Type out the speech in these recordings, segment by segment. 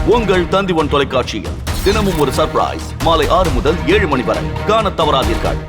உங்கள் தந்தி1 தொலைக்காட்சியில் தினமும் ஒரு சர்ப்ரைஸ் மாலை 6 முதல் 7 மணி வரை காணத் தவறாதீர்கள்.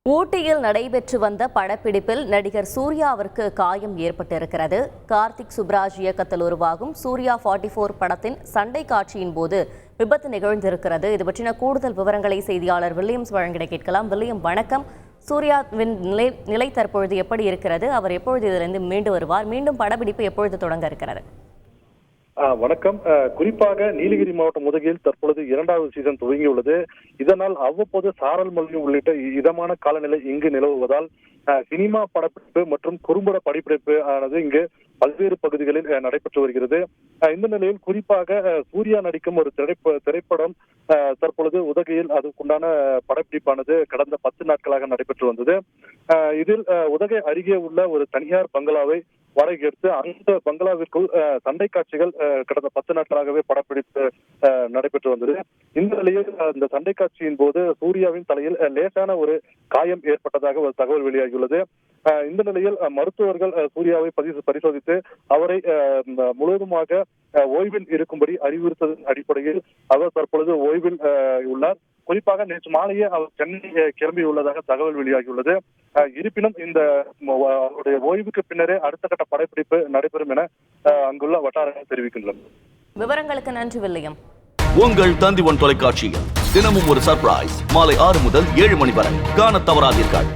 ஊட்டியில் நடைபெற்று வந்த படப்பிடிப்பில் நடிகர் சூர்யாவிற்கு காயம் ஏற்பட்டிருக்கிறது. கார்த்திக் சுப்ராஜ் இயக்கத்தில் உருவாகும் சூர்யா 44 படத்தின் சண்டை காட்சியின் போது விபத்து நிகழ்ந்திருக்கிறது. இது பற்றின கூடுதல் விவரங்களை செய்தியாளர் வில்லியம்ஸ் வழங்கிட கேட்கலாம். வில்லியம், வணக்கம். சூர்யாவின் நிலை தற்பொழுது எப்படி இருக்கிறது? அவர் எப்பொழுது இதிலிருந்து மீண்டு வருவார்? மீண்டும் படப்பிடிப்பு எப்பொழுது தொடங்க இருக்கிறது? வணக்கம். குறிப்பாக நீலகிரி மாவட்டம் உதகையில் தற்பொழுது 2வது சீசன் துவங்கியுள்ளது. இதனால் அவ்வப்போது சாரல் மழை உள்ளிட்ட இதமான காலநிலை இங்கு நிலவுவதால் சினிமா படப்பிடிப்பு மற்றும் குறும்பட படப்பிடிப்பு ஆனது இங்கு பல்வேறு பகுதிகளில் நடைபெற்று வருகிறது. இந்த நிலையில் குறிப்பாக சூர்யா நடிக்கும் ஒரு திரைப்படம் தற்பொழுது உதகையில் அதுக்குண்டான படப்பிடிப்பானது கடந்த 10 நாட்களாக நடைபெற்று வந்தது. இதில் உதகை அருகே உள்ள ஒரு தனியார் பங்களாவை வாடகை எடுத்து அந்த பங்களாவிற்குள் சண்டை காட்சிகள் கடந்த 10 நாட்களாகவே படப்பிடிப்பு நடைபெற்று வந்தது. இந்த நிலையில் இந்த சண்டை காட்சியின் போது சூர்யாவின் தலையில் லேசான ஒரு காயம் ஏற்பட்டதாக ஒரு தகவல் வெளியாகியுள்ளது. இந்த நிலையில் மருத்துவர்கள் சூர்யாவை பரிசோதித்து அவரை முழுவதுமாக ஓய்வில் இருக்கும்படி அறிவுறுத்ததன் அடிப்படையில் அவர் தற்பொழுது ஓய்வில் உள்ளார். குறிப்பாக நேற்று மாலையே அவர் சென்னை கிளம்பியுள்ளதாக தகவல் வெளியாகியுள்ளது. இருப்பினும் இந்த அவருடைய ஓய்வுக்கு பின்னரே அடுத்த கட்ட படப்பிடிப்பு நடைபெறும் என அங்குள்ள வட்டாரங்கள் தெரிவிக்கின்றன. விவரங்களுக்கு நன்றி வில்லியம். உங்கள் தந்தி1 தொலைக்காட்சியில் தினமும் ஒரு சர்ப்ரைஸ் மாலை 6 முதல் 7 மணி வரை காணத் தவறாதீர்கள்.